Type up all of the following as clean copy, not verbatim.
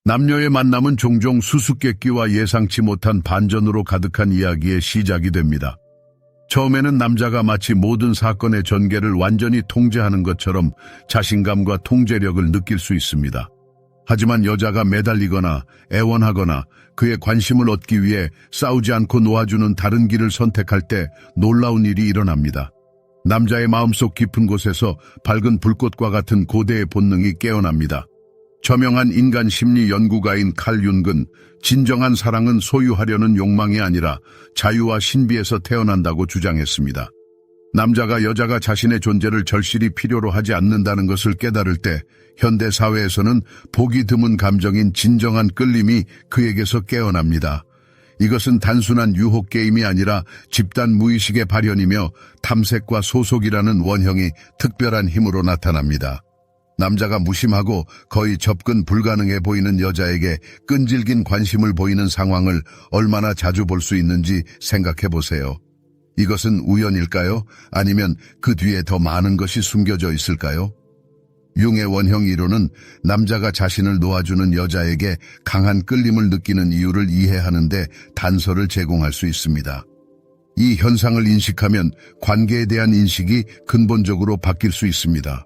남녀의 만남은 종종 수수께끼와 예상치 못한 반전으로 가득한 이야기의 시작이 됩니다. 처음에는 남자가 마치 모든 사건의 전개를 완전히 통제하는 것처럼 자신감과 통제력을 느낄 수 있습니다. 하지만 여자가 매달리거나 애원하거나 그의 관심을 얻기 위해 싸우지 않고 놓아주는 다른 길을 선택할 때 놀라운 일이 일어납니다. 남자의 마음속 깊은 곳에서 밝은 불꽃과 같은 고대의 본능이 깨어납니다. 저명한 인간 심리 연구가인 칼 융은 진정한 사랑은 소유하려는 욕망이 아니라 자유와 신비에서 태어난다고 주장했습니다. 남자가 여자가 자신의 존재를 절실히 필요로 하지 않는다는 것을 깨달을 때 현대 사회에서는 보기 드문 감정인 진정한 끌림이 그에게서 깨어납니다. 이것은 단순한 유혹 게임이 아니라 집단 무의식의 발현이며 탐색과 소속이라는 원형이 특별한 힘으로 나타납니다. 남자가 무심하고 거의 접근 불가능해 보이는 여자에게 끈질긴 관심을 보이는 상황을 얼마나 자주 볼 수 있는지 생각해 보세요. 이것은 우연일까요? 아니면 그 뒤에 더 많은 것이 숨겨져 있을까요? 융의 원형 이론은 남자가 자신을 놓아주는 여자에게 강한 끌림을 느끼는 이유를 이해하는데 단서를 제공할 수 있습니다. 이 현상을 인식하면 관계에 대한 인식이 근본적으로 바뀔 수 있습니다.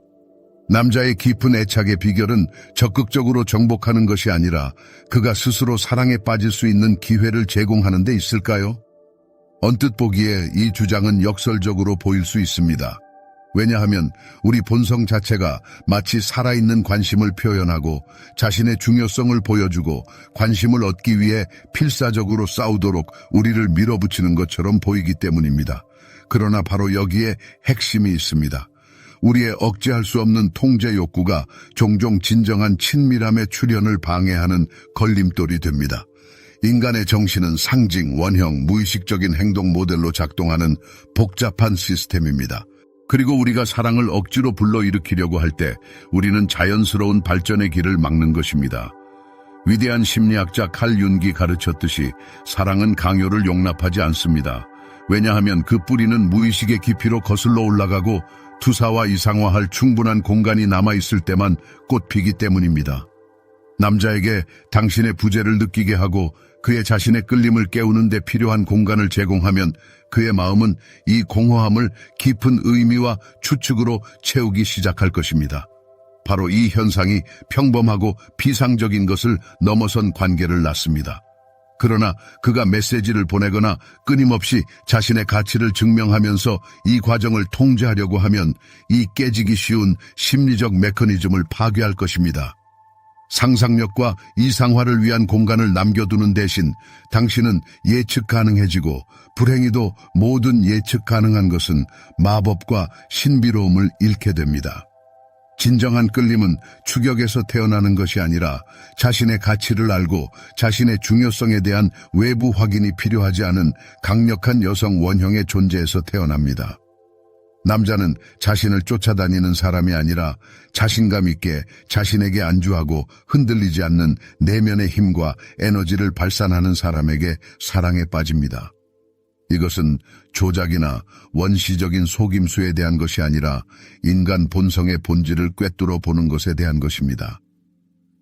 남자의 깊은 애착의 비결은 적극적으로 정복하는 것이 아니라 그가 스스로 사랑에 빠질 수 있는 기회를 제공하는 데 있을까요? 언뜻 보기에 이 주장은 역설적으로 보일 수 있습니다. 왜냐하면 우리 본성 자체가 마치 살아있는 관심을 표현하고 자신의 중요성을 보여주고 관심을 얻기 위해 필사적으로 싸우도록 우리를 밀어붙이는 것처럼 보이기 때문입니다. 그러나 바로 여기에 핵심이 있습니다. 우리의 억제할 수 없는 통제 욕구가 종종 진정한 친밀함의 출현을 방해하는 걸림돌이 됩니다. 인간의 정신은 상징, 원형, 무의식적인 행동 모델로 작동하는 복잡한 시스템입니다. 그리고 우리가 사랑을 억지로 불러일으키려고 할 때 우리는 자연스러운 발전의 길을 막는 것입니다. 위대한 심리학자 칼 융이 가르쳤듯이 사랑은 강요를 용납하지 않습니다. 왜냐하면 그 뿌리는 무의식의 깊이로 거슬러 올라가고 투사와 이상화할 충분한 공간이 남아있을 때만 꽃피기 때문입니다. 남자에게 당신의 부재를 느끼게 하고 그의 자신의 끌림을 깨우는 데 필요한 공간을 제공하면 그의 마음은 이 공허함을 깊은 의미와 추측으로 채우기 시작할 것입니다. 바로 이 현상이 평범하고 비상적인 것을 넘어선 관계를 낳습니다. 그러나 그가 메시지를 보내거나 끊임없이 자신의 가치를 증명하면서 이 과정을 통제하려고 하면 이 깨지기 쉬운 심리적 메커니즘을 파괴할 것입니다. 상상력과 이상화를 위한 공간을 남겨두는 대신 당신은 예측 가능해지고 불행히도 모든 예측 가능한 것은 마법과 신비로움을 잃게 됩니다. 진정한 끌림은 추격에서 태어나는 것이 아니라 자신의 가치를 알고 자신의 중요성에 대한 외부 확인이 필요하지 않은 강력한 여성 원형의 존재에서 태어납니다. 남자는 자신을 쫓아다니는 사람이 아니라 자신감 있게 자신에게 안주하고 흔들리지 않는 내면의 힘과 에너지를 발산하는 사람에게 사랑에 빠집니다. 이것은 조작이나 원시적인 속임수에 대한 것이 아니라 인간 본성의 본질을 꿰뚫어 보는 것에 대한 것입니다.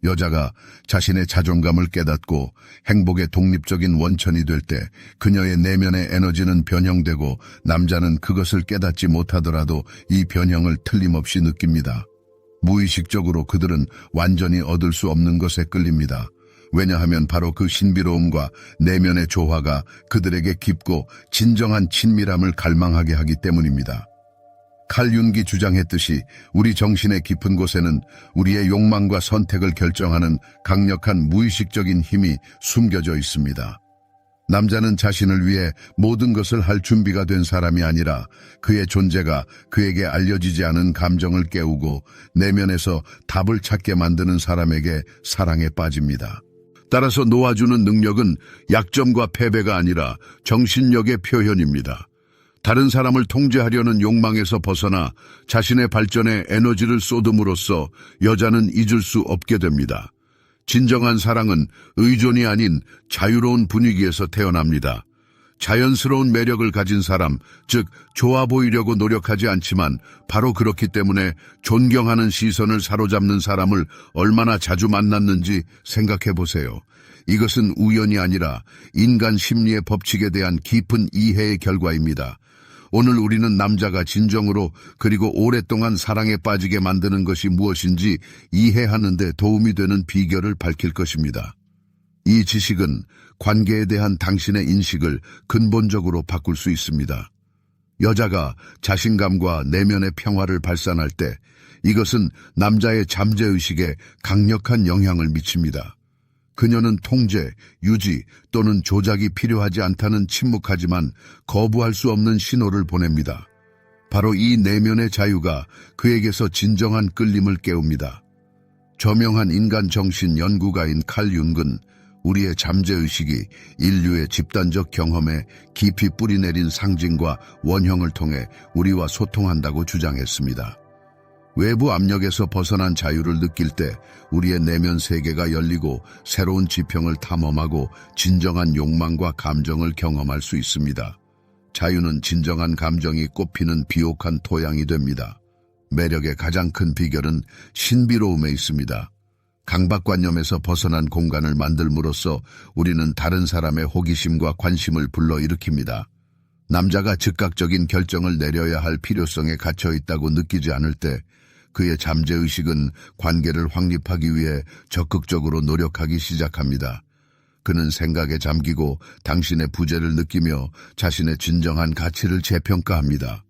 여자가 자신의 자존감을 깨닫고 행복의 독립적인 원천이 될 때 그녀의 내면의 에너지는 변형되고 남자는 그것을 깨닫지 못하더라도 이 변형을 틀림없이 느낍니다. 무의식적으로 그들은 완전히 얻을 수 없는 것에 끌립니다. 왜냐하면 바로 그 신비로움과 내면의 조화가 그들에게 깊고 진정한 친밀함을 갈망하게 하기 때문입니다. 칼 융이 주장했듯이 우리 정신의 깊은 곳에는 우리의 욕망과 선택을 결정하는 강력한 무의식적인 힘이 숨겨져 있습니다. 남자는 자신을 위해 모든 것을 할 준비가 된 사람이 아니라 그의 존재가 그에게 알려지지 않은 감정을 깨우고 내면에서 답을 찾게 만드는 사람에게 사랑에 빠집니다. 따라서 놓아주는 능력은 약점과 패배가 아니라 정신력의 표현입니다. 다른 사람을 통제하려는 욕망에서 벗어나 자신의 발전에 에너지를 쏟음으로써 여자는 잊을 수 없게 됩니다. 진정한 사랑은 의존이 아닌 자유로운 분위기에서 태어납니다. 자연스러운 매력을 가진 사람, 즉 좋아 보이려고 노력하지 않지만 바로 그렇기 때문에 존경하는 시선을 사로잡는 사람을 얼마나 자주 만났는지 생각해 보세요. 이것은 우연이 아니라 인간 심리의 법칙에 대한 깊은 이해의 결과입니다. 오늘 우리는 남자가 진정으로 그리고 오랫동안 사랑에 빠지게 만드는 것이 무엇인지 이해하는 데 도움이 되는 비결을 밝힐 것입니다. 이 지식은 관계에 대한 당신의 인식을 근본적으로 바꿀 수 있습니다. 여자가 자신감과 내면의 평화를 발산할 때 이것은 남자의 잠재의식에 강력한 영향을 미칩니다. 그녀는 통제, 유지 또는 조작이 필요하지 않다는 침묵하지만 거부할 수 없는 신호를 보냅니다. 바로 이 내면의 자유가 그에게서 진정한 끌림을 깨웁니다. 저명한 인간 정신 연구가인 칼 융은 우리의 잠재의식이 인류의 집단적 경험에 깊이 뿌리내린 상징과 원형을 통해 우리와 소통한다고 주장했습니다. 외부 압력에서 벗어난 자유를 느낄 때 우리의 내면 세계가 열리고 새로운 지평을 탐험하고 진정한 욕망과 감정을 경험할 수 있습니다. 자유는 진정한 감정이 꽃피는 비옥한 토양이 됩니다. 매력의 가장 큰 비결은 신비로움에 있습니다. 강박관념에서 벗어난 공간을 만들므로써 우리는 다른 사람의 호기심과 관심을 불러일으킵니다. 남자가 즉각적인 결정을 내려야 할 필요성에 갇혀 있다고 느끼지 않을 때 그의 잠재의식은 관계를 확립하기 위해 적극적으로 노력하기 시작합니다. 그는 생각에 잠기고 당신의 부재를 느끼며 자신의 진정한 가치를 재평가합니다.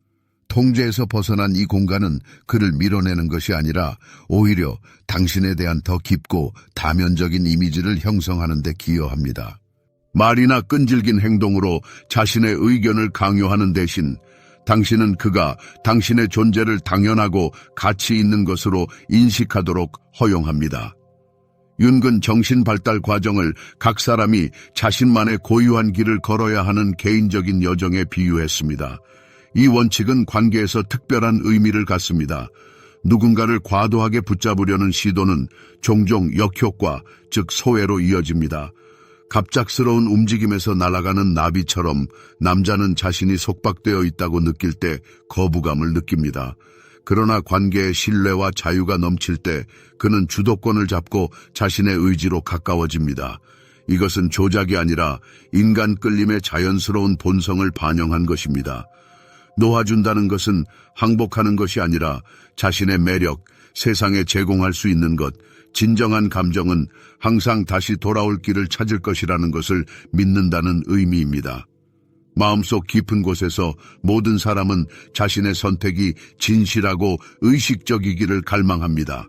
통제에서 벗어난 이 공간은 그를 밀어내는 것이 아니라 오히려 당신에 대한 더 깊고 다면적인 이미지를 형성하는 데 기여합니다. 말이나 끈질긴 행동으로 자신의 의견을 강요하는 대신 당신은 그가 당신의 존재를 당연하고 가치 있는 것으로 인식하도록 허용합니다. 윤근 정신 발달 과정을 각 사람이 자신만의 고유한 길을 걸어야 하는 개인적인 여정에 비유했습니다. 이 원칙은 관계에서 특별한 의미를 갖습니다. 누군가를 과도하게 붙잡으려는 시도는 종종 역효과, 즉 소외로 이어집니다. 갑작스러운 움직임에서 날아가는 나비처럼 남자는 자신이 속박되어 있다고 느낄 때 거부감을 느낍니다. 그러나 관계의 신뢰와 자유가 넘칠 때 그는 주도권을 잡고 자신의 의지로 가까워집니다. 이것은 조작이 아니라 인간 끌림의 자연스러운 본성을 반영한 것입니다. 놓아준다는 것은 항복하는 것이 아니라 자신의 매력, 세상에 제공할 수 있는 것, 진정한 감정은 항상 다시 돌아올 길을 찾을 것이라는 것을 믿는다는 의미입니다. 마음속 깊은 곳에서 모든 사람은 자신의 선택이 진실하고 의식적이기를 갈망합니다.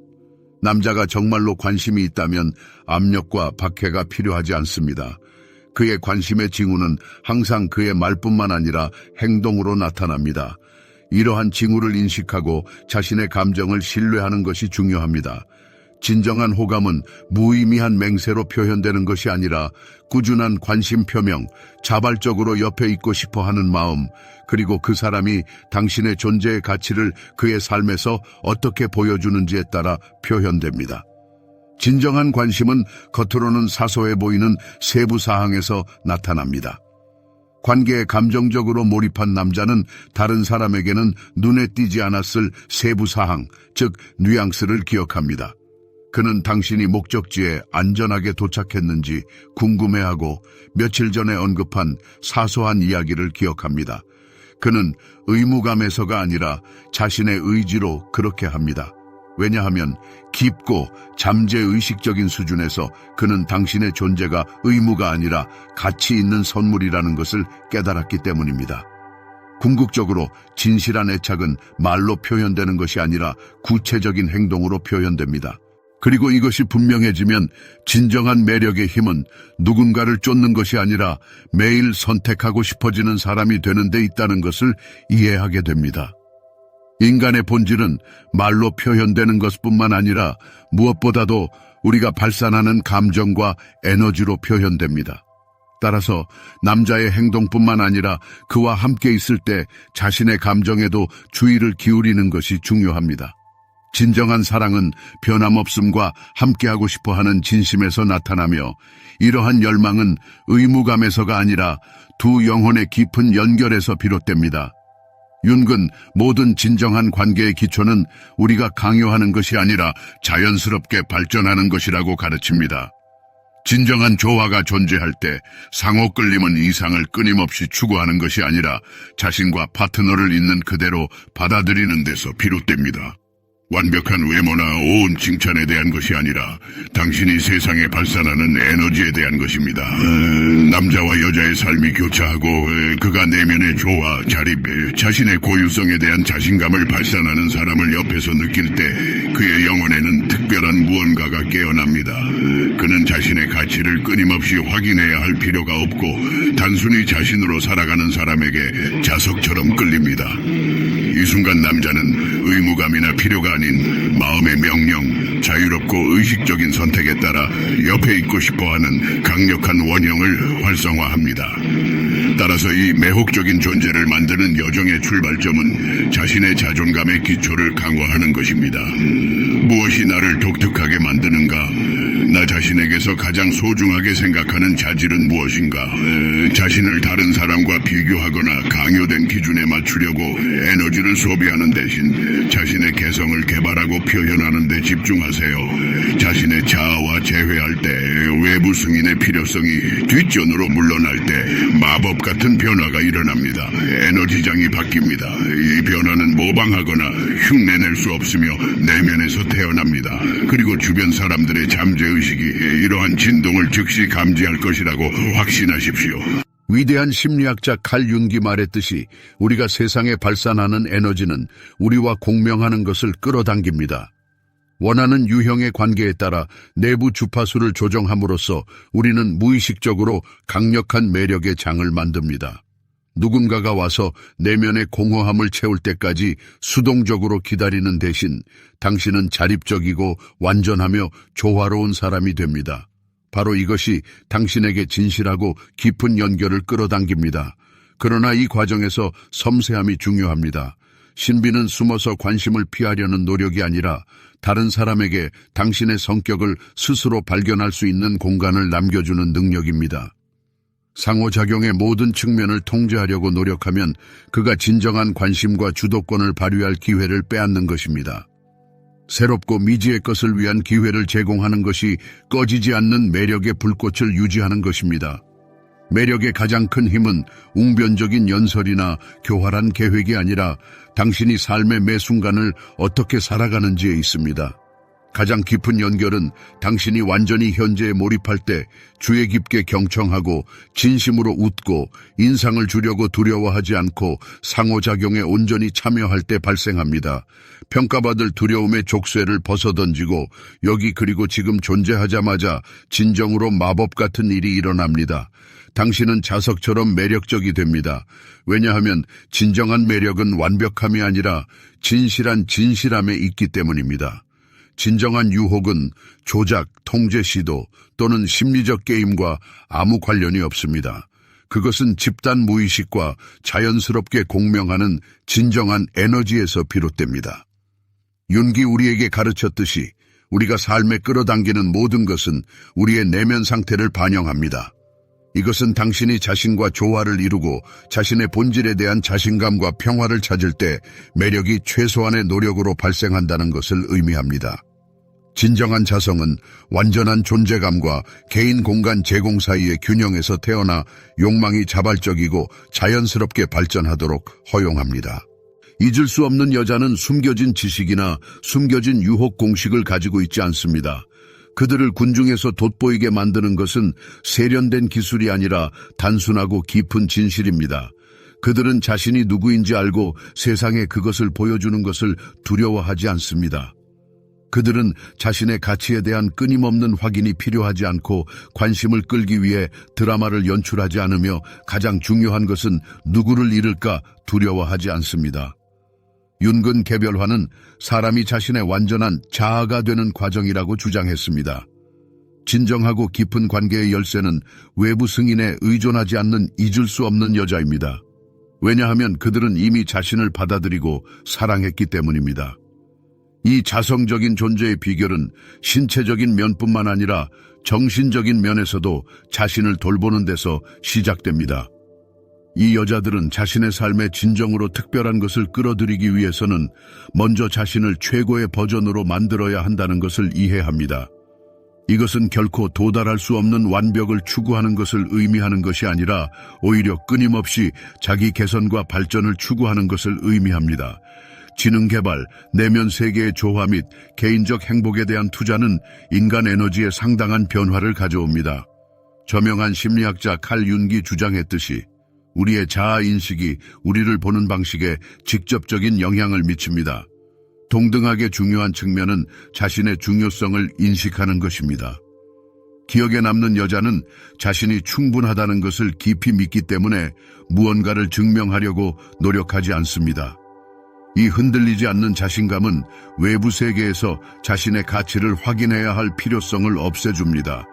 남자가 정말로 관심이 있다면 압력과 박해가 필요하지 않습니다. 그의 관심의 징후는 항상 그의 말뿐만 아니라 행동으로 나타납니다. 이러한 징후를 인식하고 자신의 감정을 신뢰하는 것이 중요합니다. 진정한 호감은 무의미한 맹세로 표현되는 것이 아니라 꾸준한 관심 표명, 자발적으로 옆에 있고 싶어 하는 마음, 그리고 그 사람이 당신의 존재의 가치를 그의 삶에서 어떻게 보여주는지에 따라 표현됩니다. 진정한 관심은 겉으로는 사소해 보이는 세부 사항에서 나타납니다. 관계에 감정적으로 몰입한 남자는 다른 사람에게는 눈에 띄지 않았을 세부 사항, 즉 뉘앙스를 기억합니다. 그는 당신이 목적지에 안전하게 도착했는지 궁금해하고 며칠 전에 언급한 사소한 이야기를 기억합니다. 그는 의무감에서가 아니라 자신의 의지로 그렇게 합니다. 왜냐하면 깊고 잠재의식적인 수준에서 그는 당신의 존재가 의무가 아니라 가치 있는 선물이라는 것을 깨달았기 때문입니다. 궁극적으로 진실한 애착은 말로 표현되는 것이 아니라 구체적인 행동으로 표현됩니다. 그리고 이것이 분명해지면 진정한 매력의 힘은 누군가를 쫓는 것이 아니라 매일 선택하고 싶어지는 사람이 되는 데 있다는 것을 이해하게 됩니다. 인간의 본질은 말로 표현되는 것뿐만 아니라 무엇보다도 우리가 발산하는 감정과 에너지로 표현됩니다. 따라서 남자의 행동뿐만 아니라 그와 함께 있을 때 자신의 감정에도 주의를 기울이는 것이 중요합니다. 진정한 사랑은 변함없음과 함께하고 싶어하는 진심에서 나타나며 이러한 열망은 의무감에서가 아니라 두 영혼의 깊은 연결에서 비롯됩니다. 윤근, 모든 진정한 관계의 기초는 우리가 강요하는 것이 아니라 자연스럽게 발전하는 것이라고 가르칩니다. 진정한 조화가 존재할 때 상호 끌림은 이상을 끊임없이 추구하는 것이 아니라 자신과 파트너를 있는 그대로 받아들이는 데서 비롯됩니다. 완벽한 외모나 온 칭찬에 대한 것이 아니라 당신이 세상에 발산하는 에너지에 대한 것입니다. 남자와 여자의 삶이 교차하고 그가 내면의 조화, 자립, 자신의 고유성에 대한 자신감을 발산하는 사람을 옆에서 느낄 때 그의 영혼에는 특별한 무언가가 깨어납니다. 그는 자신의 가치를 끊임없이 확인해야 할 필요가 없고 단순히 자신으로 살아가는 사람에게 자석처럼 끌립니다. 이 순간 남자는 의무감이나 필요가 아닌 마음의 명령, 자유롭고 의식적인 선택에 따라 옆에 있고 싶어하는 강력한 원형을 활성화합니다. 따라서 이 매혹적인 존재를 만드는 여정의 출발점은 자신의 자존감의 기초를 강화하는 것입니다. 무엇이 나를 독특하게 만드는가? 나 자신에게서 가장 소중하게 생각하는 자질은 무엇인가? 자신을 다른 사람과 비교하거나 강요된 기준에 맞추려고 에너지를 소비하는 대신 자신의 개성을 개발하고 표현하는 데 집중하세요. 자신의 자아와 재회할 때 외부 승인의 필요성이 뒷전으로 물러날 때 마법 같은 변화가 일어납니다. 에너지장이 바뀝니다. 이 변화는 모방하거나 흉내낼 수 없으며 내면에서 태어납니다. 그리고 주변 사람들의 잠재의식이 이러한 진동을 즉시 감지할 것이라고 확신하십시오. 위대한 심리학자 칼 융기 말했듯이 우리가 세상에 발산하는 에너지는 우리와 공명하는 것을 끌어당깁니다. 원하는 유형의 관계에 따라 내부 주파수를 조정함으로써 우리는 무의식적으로 강력한 매력의 장을 만듭니다. 누군가가 와서 내면의 공허함을 채울 때까지 수동적으로 기다리는 대신 당신은 자립적이고 완전하며 조화로운 사람이 됩니다. 바로 이것이 당신에게 진실하고 깊은 연결을 끌어당깁니다. 그러나 이 과정에서 섬세함이 중요합니다. 신비는 숨어서 관심을 피하려는 노력이 아니라 다른 사람에게 당신의 성격을 스스로 발견할 수 있는 공간을 남겨주는 능력입니다. 상호작용의 모든 측면을 통제하려고 노력하면 그가 진정한 관심과 주도권을 발휘할 기회를 빼앗는 것입니다. 새롭고 미지의 것을 위한 기회를 제공하는 것이 꺼지지 않는 매력의 불꽃을 유지하는 것입니다. 매력의 가장 큰 힘은 웅변적인 연설이나 교활한 계획이 아니라 당신이 삶의 매 순간을 어떻게 살아가는지에 있습니다. 가장 깊은 연결은 당신이 완전히 현재에 몰입할 때 주의 깊게 경청하고 진심으로 웃고 인상을 주려고 두려워하지 않고 상호작용에 온전히 참여할 때 발생합니다. 평가받을 두려움의 족쇄를 벗어던지고 여기 그리고 지금 존재하자마자 진정으로 마법 같은 일이 일어납니다. 당신은 자석처럼 매력적이 됩니다. 왜냐하면 진정한 매력은 완벽함이 아니라 진실함에 있기 때문입니다. 진정한 유혹은 조작, 통제 시도 또는 심리적 게임과 아무 관련이 없습니다. 그것은 집단 무의식과 자연스럽게 공명하는 진정한 에너지에서 비롯됩니다. 윤기 우리에게 가르쳤듯이 우리가 삶에 끌어당기는 모든 것은 우리의 내면 상태를 반영합니다. 이것은 당신이 자신과 조화를 이루고 자신의 본질에 대한 자신감과 평화를 찾을 때 매력이 최소한의 노력으로 발생한다는 것을 의미합니다. 진정한 자성은 완전한 존재감과 개인 공간 제공 사이의 균형에서 태어나 욕망이 자발적이고 자연스럽게 발전하도록 허용합니다. 잊을 수 없는 여자는 숨겨진 지식이나 숨겨진 유혹 공식을 가지고 있지 않습니다. 그들을 군중에서 돋보이게 만드는 것은 세련된 기술이 아니라 단순하고 깊은 진실입니다. 그들은 자신이 누구인지 알고 세상에 그것을 보여주는 것을 두려워하지 않습니다. 그들은 자신의 가치에 대한 끊임없는 확인이 필요하지 않고 관심을 끌기 위해 드라마를 연출하지 않으며 가장 중요한 것은 누구를 잃을까 두려워하지 않습니다. 윤근 개별화는 사람이 자신의 완전한 자아가 되는 과정이라고 주장했습니다. 진정하고 깊은 관계의 열쇠는 외부 승인에 의존하지 않는 잊을 수 없는 여자입니다. 왜냐하면 그들은 이미 자신을 받아들이고 사랑했기 때문입니다. 이 자성적인 존재의 비결은 신체적인 면뿐만 아니라 정신적인 면에서도 자신을 돌보는 데서 시작됩니다. 이 여자들은 자신의 삶에 진정으로 특별한 것을 끌어들이기 위해서는 먼저 자신을 최고의 버전으로 만들어야 한다는 것을 이해합니다. 이것은 결코 도달할 수 없는 완벽을 추구하는 것을 의미하는 것이 아니라 오히려 끊임없이 자기 개선과 발전을 추구하는 것을 의미합니다. 지능 개발, 내면 세계의 조화 및 개인적 행복에 대한 투자는 인간 에너지에 상당한 변화를 가져옵니다. 저명한 심리학자 칼 윤기 주장했듯이 우리의 자아인식이 우리를 보는 방식에 직접적인 영향을 미칩니다. 동등하게 중요한 측면은 자신의 중요성을 인식하는 것입니다. 기억에 남는 여자는 자신이 충분하다는 것을 깊이 믿기 때문에 무언가를 증명하려고 노력하지 않습니다. 이 흔들리지 않는 자신감은 외부 세계에서 자신의 가치를 확인해야 할 필요성을 없애줍니다.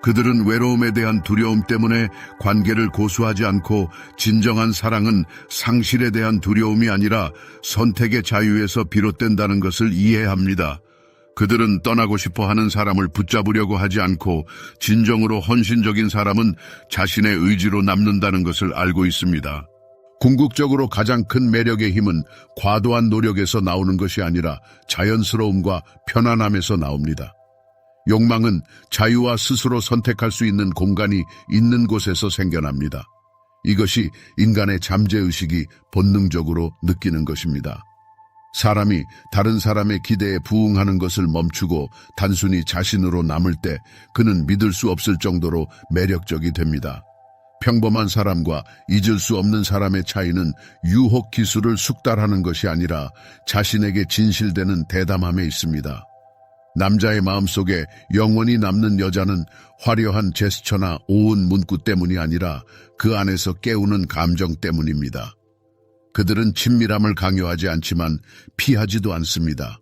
그들은 외로움에 대한 두려움 때문에 관계를 고수하지 않고 진정한 사랑은 상실에 대한 두려움이 아니라 선택의 자유에서 비롯된다는 것을 이해합니다. 그들은 떠나고 싶어 하는 사람을 붙잡으려고 하지 않고 진정으로 헌신적인 사람은 자신의 의지로 남는다는 것을 알고 있습니다. 궁극적으로 가장 큰 매력의 힘은 과도한 노력에서 나오는 것이 아니라 자연스러움과 편안함에서 나옵니다. 욕망은 자유와 스스로 선택할 수 있는 공간이 있는 곳에서 생겨납니다. 이것이 인간의 잠재의식이 본능적으로 느끼는 것입니다. 사람이 다른 사람의 기대에 부응하는 것을 멈추고 단순히 자신으로 남을 때 그는 믿을 수 없을 정도로 매력적이 됩니다. 평범한 사람과 잊을 수 없는 사람의 차이는 유혹 기술을 숙달하는 것이 아니라 자신에게 진실되는 대담함에 있습니다. 남자의 마음속에 영원히 남는 여자는 화려한 제스처나 오은 문구 때문이 아니라 그 안에서 깨우는 감정 때문입니다. 그들은 친밀함을 강요하지 않지만 피하지도 않습니다.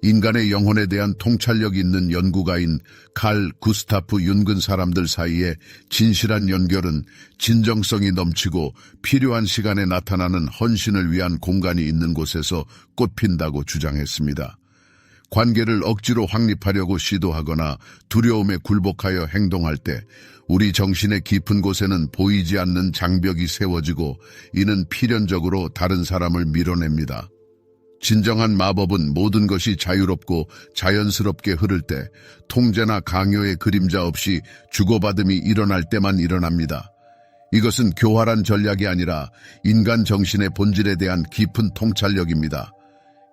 인간의 영혼에 대한 통찰력 있는 연구가인 칼 구스타프 윤근 사람들 사이에 진실한 연결은 진정성이 넘치고 필요한 시간에 나타나는 헌신을 위한 공간이 있는 곳에서 꽃핀다고 주장했습니다. 관계를 억지로 확립하려고 시도하거나 두려움에 굴복하여 행동할 때 우리 정신의 깊은 곳에는 보이지 않는 장벽이 세워지고 이는 필연적으로 다른 사람을 밀어냅니다. 진정한 마법은 모든 것이 자유롭고 자연스럽게 흐를 때 통제나 강요의 그림자 없이 주고받음이 일어날 때만 일어납니다. 이것은 교활한 전략이 아니라 인간 정신의 본질에 대한 깊은 통찰력입니다.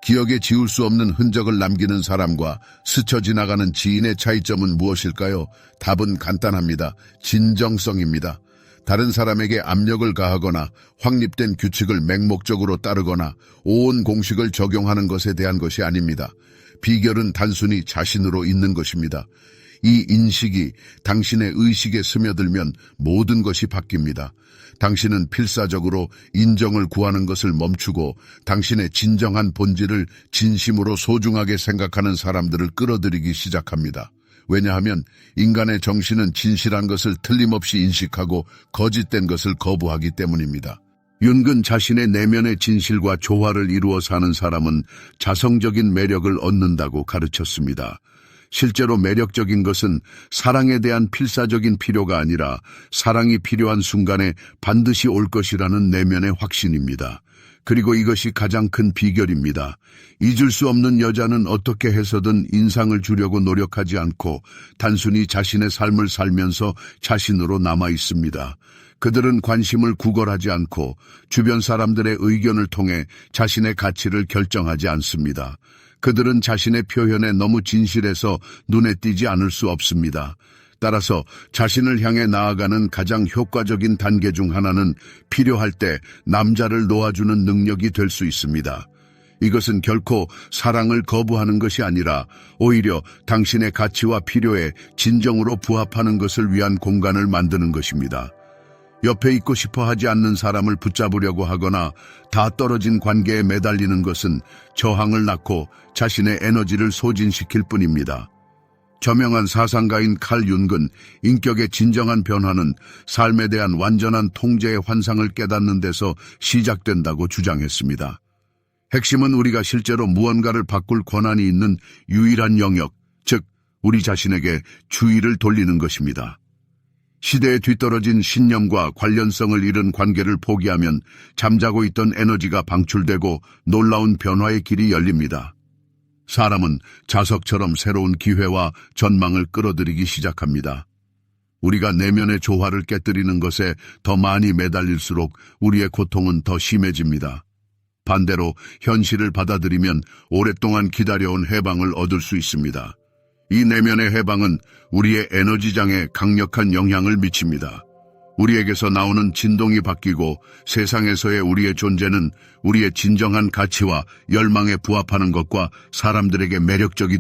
기억에 지울 수 없는 흔적을 남기는 사람과 스쳐 지나가는 지인의 차이점은 무엇일까요? 답은 간단합니다. 진정성입니다. 다른 사람에게 압력을 가하거나 확립된 규칙을 맹목적으로 따르거나 온 공식을 적용하는 것에 대한 것이 아닙니다. 비결은 단순히 자신으로 있는 것입니다. 이 인식이 당신의 의식에 스며들면 모든 것이 바뀝니다. 당신은 필사적으로 인정을 구하는 것을 멈추고 당신의 진정한 본질을 진심으로 소중하게 생각하는 사람들을 끌어들이기 시작합니다. 왜냐하면 인간의 정신은 진실한 것을 틀림없이 인식하고 거짓된 것을 거부하기 때문입니다. 윤근 자신의 내면의 진실과 조화를 이루어 사는 사람은 자성적인 매력을 얻는다고 가르쳤습니다. 실제로 매력적인 것은 사랑에 대한 필사적인 필요가 아니라 사랑이 필요한 순간에 반드시 올 것이라는 내면의 확신입니다. 그리고 이것이 가장 큰 비결입니다. 잊을 수 없는 여자는 어떻게 해서든 인상을 주려고 노력하지 않고 단순히 자신의 삶을 살면서 자신으로 남아 있습니다. 그들은 관심을 구걸하지 않고 주변 사람들의 의견을 통해 자신의 가치를 결정하지 않습니다. 그들은 자신의 표현에 너무 진실해서 눈에 띄지 않을 수 없습니다. 따라서 자신을 향해 나아가는 가장 효과적인 단계 중 하나는 필요할 때 남자를 놓아주는 능력이 될 수 있습니다. 이것은 결코 사랑을 거부하는 것이 아니라 오히려 당신의 가치와 필요에 진정으로 부합하는 것을 위한 공간을 만드는 것입니다. 옆에 있고 싶어 하지 않는 사람을 붙잡으려고 하거나 다 떨어진 관계에 매달리는 것은 저항을 낳고 자신의 에너지를 소진시킬 뿐입니다. 저명한 사상가인 칼 윤근, 인격의 진정한 변화는 삶에 대한 완전한 통제의 환상을 깨닫는 데서 시작된다고 주장했습니다. 핵심은 우리가 실제로 무언가를 바꿀 권한이 있는 유일한 영역, 즉 우리 자신에게 주의를 돌리는 것입니다. 시대에 뒤떨어진 신념과 관련성을 잃은 관계를 포기하면 잠자고 있던 에너지가 방출되고 놀라운 변화의 길이 열립니다. 사람은 자석처럼 새로운 기회와 전망을 끌어들이기 시작합니다. 우리가 내면의 조화를 깨뜨리는 것에 더 많이 매달릴수록 우리의 고통은 더 심해집니다. 반대로 현실을 받아들이면 오랫동안 기다려온 해방을 얻을 수 있습니다. 이 내면의 해방은 우리의 에너지장에 강력한 영향을 미칩니다. 우리에게서 나오는 진동이 바뀌고 세상에서의 우리의 존재는 우리의 진정한 가치와 열망에 부합하는 것과 사람들에게 매력적이